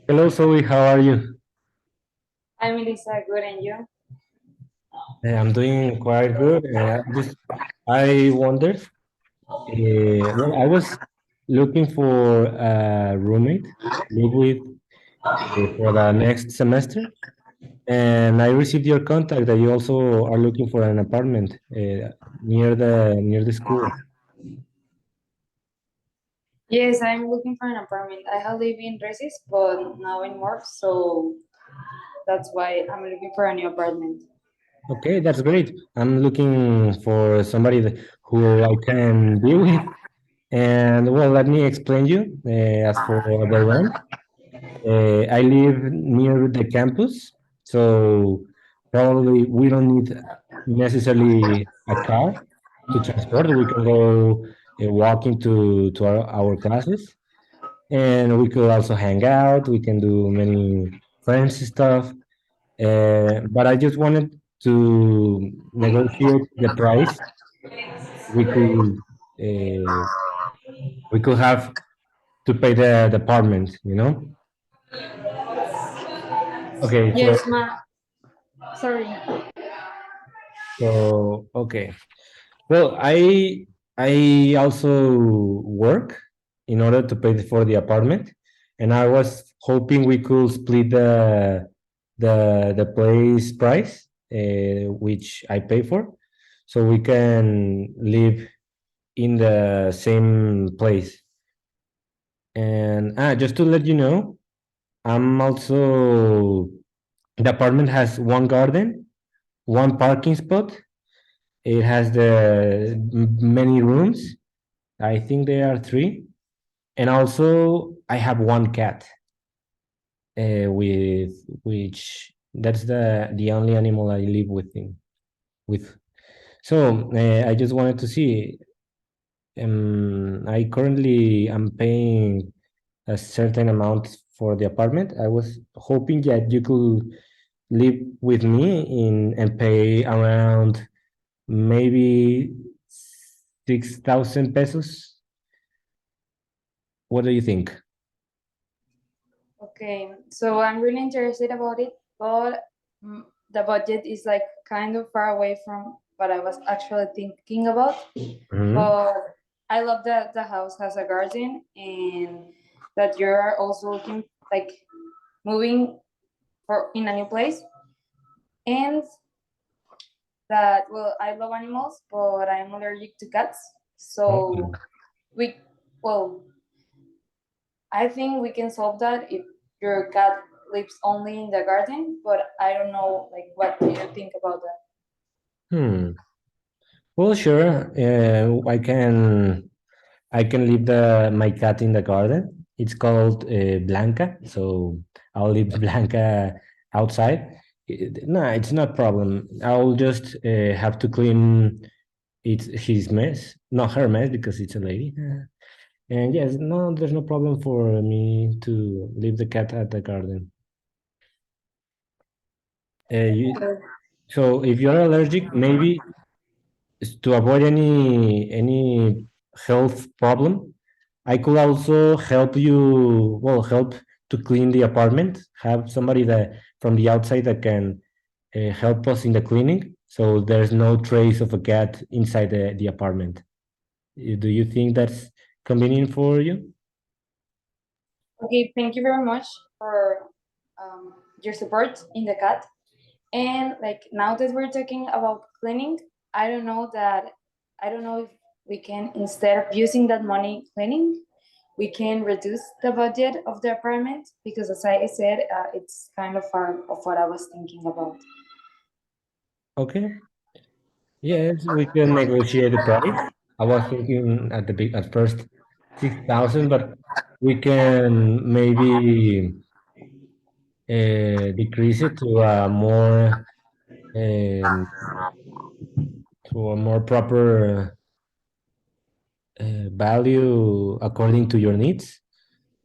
Hello, Zoe. How are you? I'm Elisa, good and you? I'm doing quite good. I wondered. Well, I was looking for a roommate to live with for the next semester, and I received your contact that you also are looking for an apartment near the school. Yes, I'm looking for an apartment. I have lived in Resis, but now in Morph, so that's why I'm looking for a new apartment. Okay, that's great. I'm looking for somebody who I can be with. And well, let me explain you. As for the rent. I live near the campus, so probably we don't need necessarily a car to transport. We can go walking to our classes, and we could also hang out. We can do many friends stuff. But I just wanted to negotiate the price. We could uh, we could have to pay the apartment. Okay, so Yes, sorry. okay. Well, I also work in order to pay for the apartment, and I was hoping we could split the place price, which I pay for, so we can live in the same place. And just to let you know, I'm also the apartment has one garden, one parking spot. It has many rooms. I think there are three, and also I have one cat. With which that's the only animal I live with. So I just wanted to see. I currently am paying a certain amount for the apartment. I was hoping that you could live with me in and pay around maybe 6,000 pesos. What do you think? Okay, so I'm really interested about it, but the budget is like kind of far away from what I was actually thinking about. Mhm. But I love that the house has a garden and that you're also looking like moving for in a new place. And that well I love animals but I'm allergic to cats, Okay. so we well I think we can solve that if your cat lives only in the garden, but I don't know like what do you think about that. Hmm. Well, sure. I can leave the my cat in the garden. It's called Blanca, so I'll leave Blanca outside. No, it's not problem. I'll just have to clean his mess, not her mess because it's a lady. And yes, no, there's no problem for me to leave the cat at the garden. So if you're allergic, maybe to avoid any health problem, I could also help you, well, help to clean the apartment, have somebody that from the outside that can help us in the cleaning, so there's no trace of a cat inside the apartment. Do you think that's convenient for you? Okay, thank you very much for your support in the cat. And like now that we're talking about cleaning, I don't know if we can, instead of using that money cleaning, we can reduce the budget of the apartment because, as I said, it's kind of far of what I was thinking about. Okay. Yes, we can negotiate the price. I was thinking at first 6,000, but we can maybe decrease it um, to a more proper value according to your needs.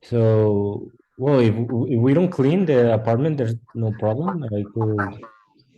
So, well, if we don't clean the apartment, there's no problem. I could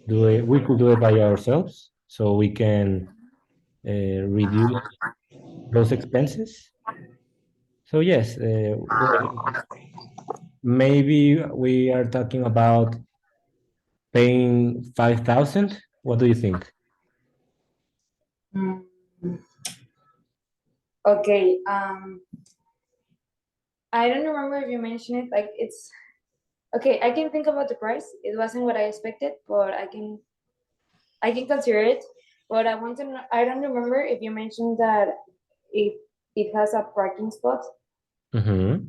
do it. We could do it by ourselves, so we can reduce those expenses. So yes, well, maybe we are talking about paying 5,000. What do you think? Mm. Okay. I don't remember if you mentioned it. Like it's okay. I can think about the price. It wasn't what I expected, but I can consider it. But I want to know. I don't remember if you mentioned that it has a parking spot. Mm-hmm.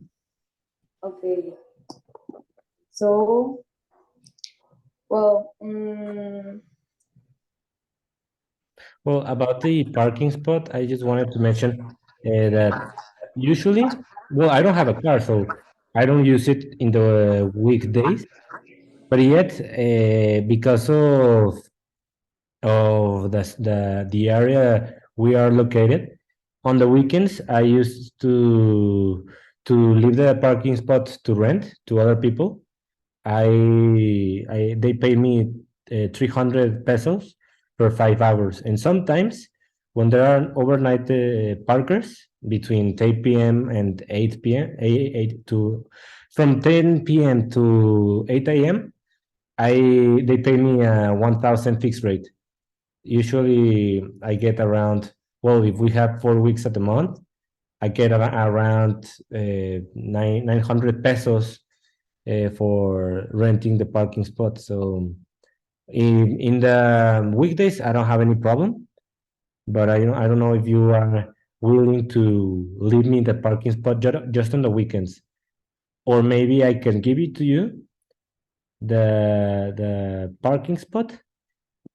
Okay. So well. Well, about the parking spot, I just wanted to mention that usually, well, I don't have a car, so I don't use it in the weekdays. But yet, because of the area we are located, on the weekends, I used to leave the parking spot to rent to other people. They pay me 300 pesos per 5 hours, and sometimes when there are overnight parkers between 10 p.m. and 8 p.m. 8 to from 10 p.m. to 8 a.m. I They pay me a 1,000 fixed rate. Usually, I get around, well, if we have 4 weeks at the month, I get around 900 pesos for renting the parking spot. So in the weekdays, I don't have any problem, but I don't know if you are willing to leave me the parking spot just on the weekends, or maybe I can give it to you the parking spot,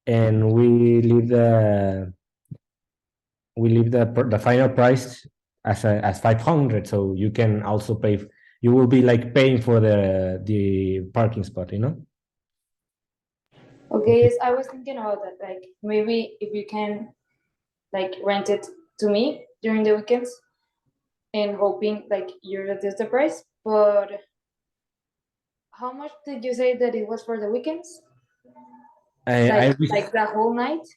and we leave the final price as 500, so you can also pay. You will be like paying for the parking spot, you know. Okay. Yes, I was thinking about that. Like maybe if you can like rent it to me during the weekends and hoping like you reduce the price. But how much did you say that it was for the weekends? I Like the whole night?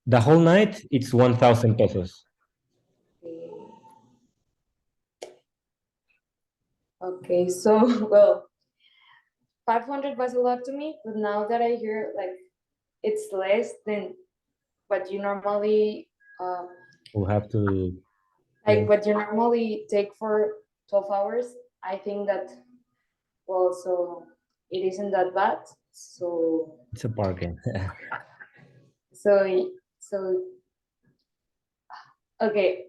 The whole night it's 1,000 pesos. Okay, so well, 500 was a lot to me, but now that I hear like it's less than what you normally We'll have to like pay. what you normally take for 12 hours, I think that well, so it isn't that bad. So It's a bargain. so okay.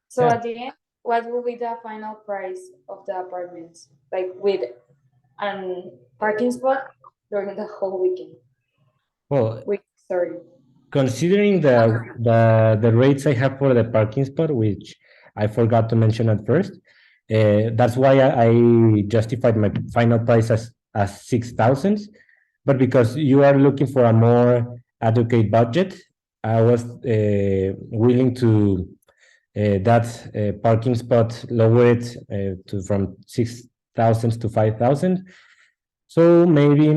So Yeah. at the end, what will be the final price of the apartment? Like with an parking spot during the whole weekend. Well, Week, sorry. considering the rates I have for the parking spot, which I forgot to mention at first, that's why I justified my final price as 6,000. But because you are looking for a more adequate budget, I was willing to that parking spot lower it to from 6,000 to 5,000. So maybe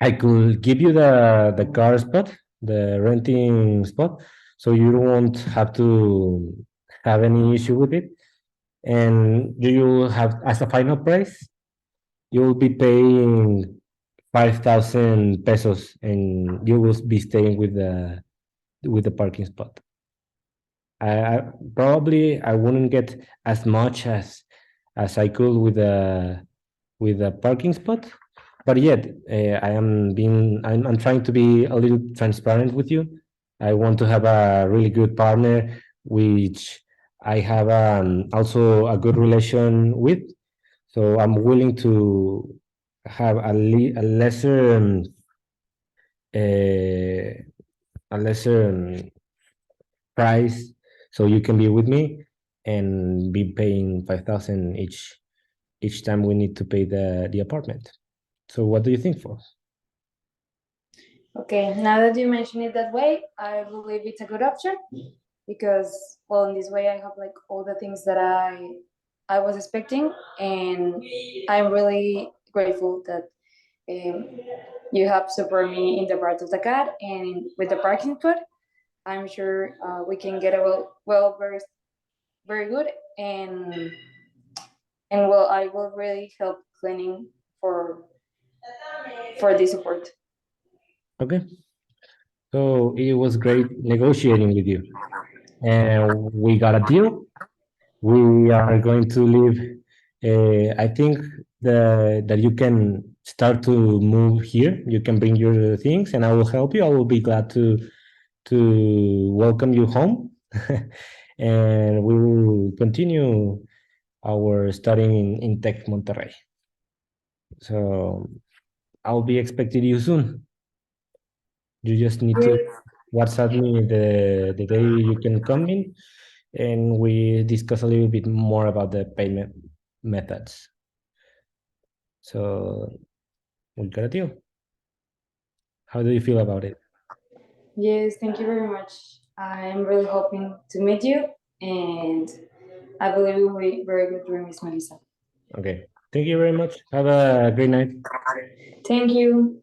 I could give you the car spot, the renting spot, so you won't have to have any issue with it. And you will have, as a final price, you will be paying 5,000 pesos, and you will be staying with the parking spot. I probably I wouldn't get as much as I could with a parking spot, but yet I'm trying to be a little transparent with you. I want to have a really good partner, which I have also a good relation with. So I'm willing to have a lesser uh, a lesser price, so you can be with me and be paying 5,000 each time we need to pay the apartment. So what do you think for? Okay, now that you mention it that way, I believe it's a good option because well, in this way I have like all the things that I was expecting, and I'm really grateful that um, you have support me in the part of the cat and with the parking spot. I'm sure we can get a very very good, and And well, I will really help cleaning for this support. Okay. So it was great negotiating with you. And we got a deal. We are going to live. I think that you can start to move here. You can bring your things, and I will help you. I will be glad to welcome you home, and we will continue our studying in Tech Monterrey. So I'll be expecting you soon. You just need to WhatsApp me the day you can come in, and we discuss a little bit more about the payment methods. So we got a deal. How do you feel about it? Yes, thank you very much. I am really hoping to meet you, and I believe it will be very good during Miss Melissa. Okay. Thank you very much. Have a great night. Thank you.